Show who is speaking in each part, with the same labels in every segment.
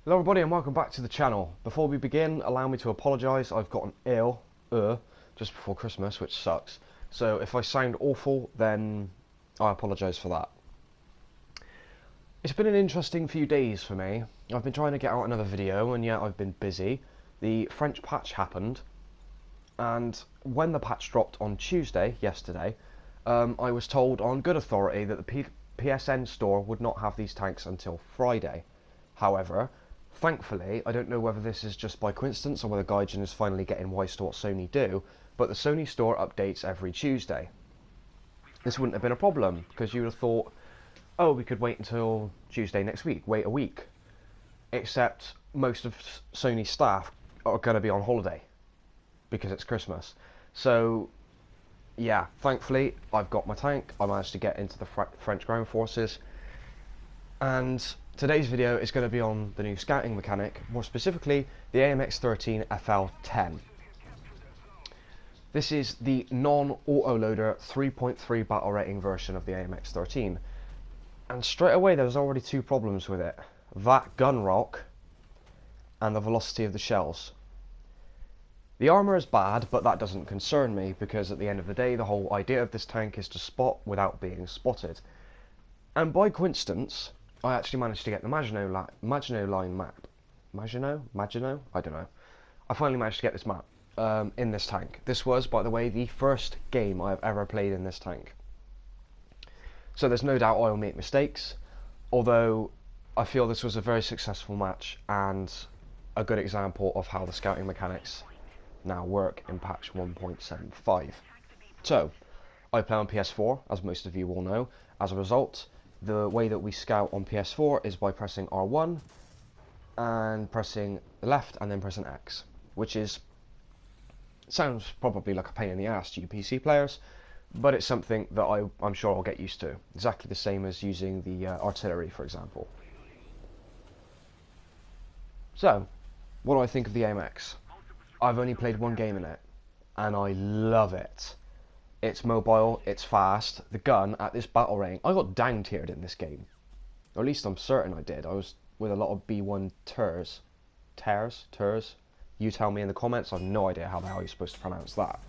Speaker 1: Hello everybody and welcome back to the channel. Before we begin, allow me to apologise. I've gotten ill just before Christmas, which sucks. So if I sound awful, then I apologise for that. It's been an interesting few days for me. I've been trying to get out another video and yet I've been busy. The French patch happened, and when the patch dropped on Tuesday, yesterday, I was told on good authority that the PSN store would not have these tanks until Friday. However, thankfully, I don't know whether this is just by coincidence or whether Gaijin is finally getting wise to what Sony do, but the Sony store updates every Tuesday. This wouldn't have been a problem, because you would have thought, oh, we could wait until Tuesday next week, wait a week. Except most of Sony's staff are going to be on holiday, because it's Christmas. So, yeah, thankfully, I've got my tank. I managed to get into the French ground forces, and today's video is going to be on the new scouting mechanic, more specifically the AMX-13 FL11. This is the non-autoloader 3.3 battle rating version of the AMX-13, and straight away there's already two problems with it: that gun rock and the velocity of the shells. The armour is bad, but that doesn't concern me, because at the end of the day the whole idea of this tank is to spot without being spotted. And by coincidence, I actually managed to get the Maginot Line map. Maginot? I don't know. I finally managed to get this map in this tank. This was, by the way, the first game I've ever played in this tank. So there's no doubt I'll make mistakes, although I feel this was a very successful match and a good example of how the scouting mechanics now work in patch 1.75. So, I play on PS4, as most of you will know. As a result, the way that we scout on PS4 is by pressing R1 and pressing left and then pressing X, which sounds probably like a pain in the ass to you PC players, but it's something that I'm sure I'll get used to. Exactly the same as using the artillery, for example. So, what do I think of the AMX? I've only played one game in it, and I love it. It's mobile, it's fast. The gun at this battle rating, I got down tiered in this game. Or at least I'm certain I did. I was with a lot of B1 Turs. You tell me in the comments. I have no idea how the hell you're supposed to pronounce that.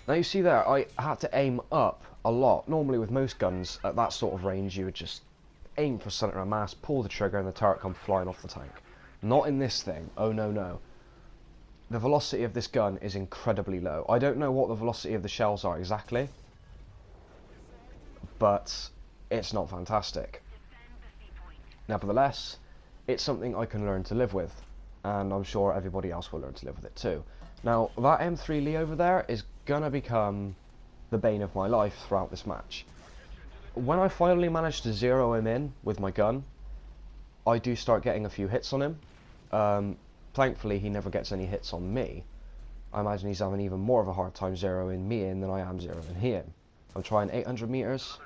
Speaker 1: Now you see there, I had to aim up a lot. Normally with most guns at that sort of range, you would just aim for centre of mass, pull the trigger, and the turret come flying off the tank. Not in this thing. Oh no no. The velocity of this gun is incredibly low. I don't know what the velocity of the shells are exactly, but it's not fantastic. Nevertheless, it's something I can learn to live with, and I'm sure everybody else will learn to live with it too. Now, that M3 Lee over there is gonna become the bane of my life throughout this match. When I finally manage to zero him in with my gun, I do start getting a few hits on him. Thankfully, he never gets any hits on me. I imagine he's having even more of a hard time zeroing me in than I am zeroing him. I'm trying 800 meters.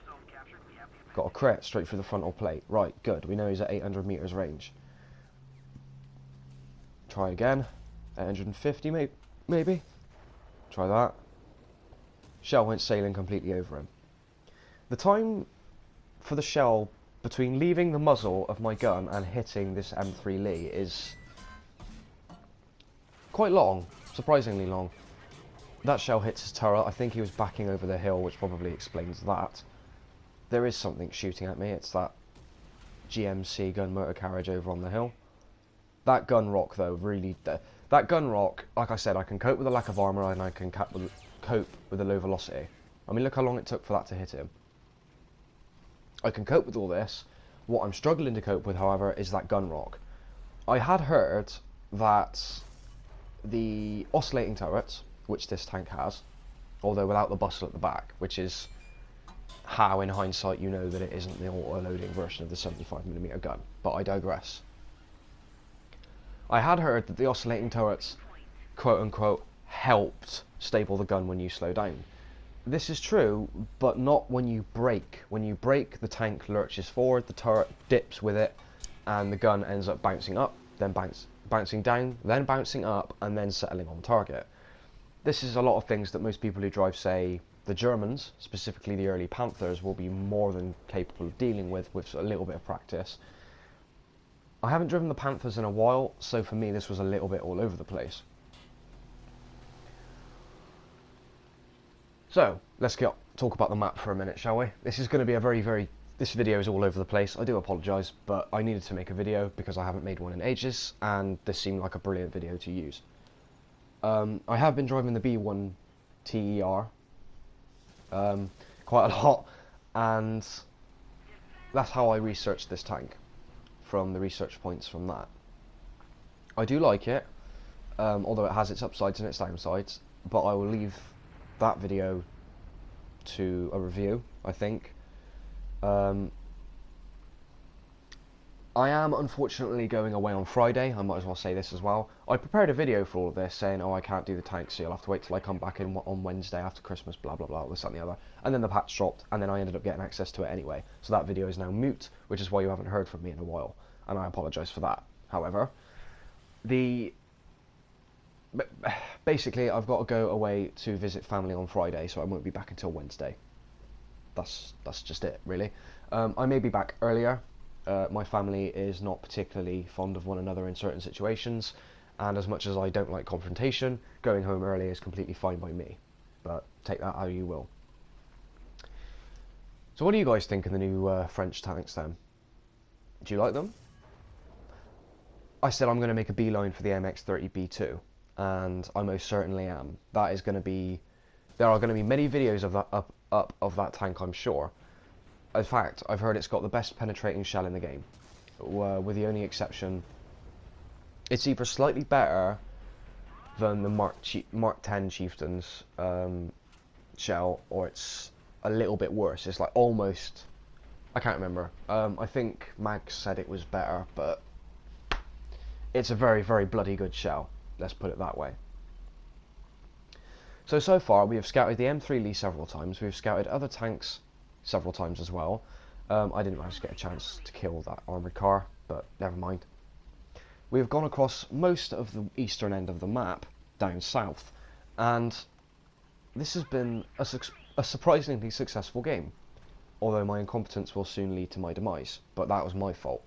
Speaker 1: Got a crit straight through the frontal plate. Right, good. We know he's at 800 meters range. Try again. 850 maybe. Try that. Shell went sailing completely over him. The time for the shell between leaving the muzzle of my gun and hitting this M3 Lee is quite long, surprisingly long. That shell hits his turret. I think he was backing over the hill, which probably explains that. There is something shooting at me. It's that GMC gun motor carriage over on the hill. That gun rock, though, really... that gun rock, like I said, I can cope with the lack of armour and I can cope with the low velocity. I mean, look how long it took for that to hit him. I can cope with all this. What I'm struggling to cope with, however, is that gun rock. I had heard that the oscillating turrets, which this tank has, although without the bustle at the back, which is how in hindsight you know that it isn't the auto-loading version of the 75mm gun, but I digress. I had heard that the oscillating turrets, quote-unquote, helped stable the gun when you slow down. This is true, but not when you brake. When you brake, the tank lurches forward, the turret dips with it, and the gun ends up bouncing up, then bouncing down, then bouncing up, and then settling on target. This is a lot of things that most people who drive, say, the Germans, specifically the early Panthers, will be more than capable of dealing with a little bit of practice. I haven't driven the Panthers in a while, so for me this was a little bit all over the place. So, let's talk about the map for a minute, shall we? This is going to be a this video is all over the place. I do apologise, but I needed to make a video because I haven't made one in ages, and this seemed like a brilliant video to use. I have been driving the B1 TER quite a lot, and that's how I researched this tank, from the research points from that. I do like it, although it has its upsides and its downsides, but I will leave that video to a review, I think. I am unfortunately going away on Friday. I might as well say this as well. I prepared a video for all of this saying, oh, I can't do the tank, so you'll have to wait till I come back in on Wednesday after Christmas, blah blah blah, this and the other. And then the patch dropped, and then I ended up getting access to it anyway. So that video is now moot, which is why you haven't heard from me in a while, and I apologise for that. However, basically I've got to go away to visit family on Friday, so I won't be back until Wednesday. That's just it, really. I may be back earlier. My family is not particularly fond of one another in certain situations, and as much as I don't like confrontation, going home early is completely fine by me. But take that how you will. So what do you guys think of the new French tanks then? Do you like them? I said I'm going to make a beeline for the AMX-13 B2, and I most certainly am. That is going to be... There are going to be many videos of that up of that tank, I'm sure. In fact, I've heard it's got the best penetrating shell in the game, with the only exception, it's either slightly better than the Mark 10 Chieftain's shell, or it's a little bit worse. It's like almost, I can't remember. I think Mags said it was better, but it's a very, very bloody good shell. Let's put it that way. So far we have scouted the M3 Lee several times. We've scouted other tanks several times as well. I didn't manage to get a chance to kill that armoured car, but never mind. We have gone across most of the eastern end of the map, down south, and this has been a surprisingly successful game, although my incompetence will soon lead to my demise, but that was my fault.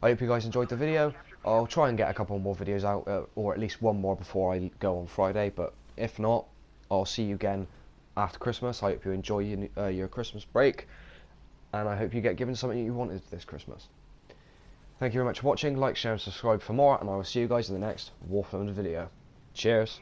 Speaker 1: I hope you guys enjoyed the video. I'll try and get a couple more videos out, or at least one more before I go on Friday, but if not, I'll see you again after Christmas. I hope you enjoy your Christmas break, and I hope you get given something you wanted this Christmas. Thank you very much for watching. Like, share and subscribe for more, and I will see you guys in the next Warframe video. Cheers.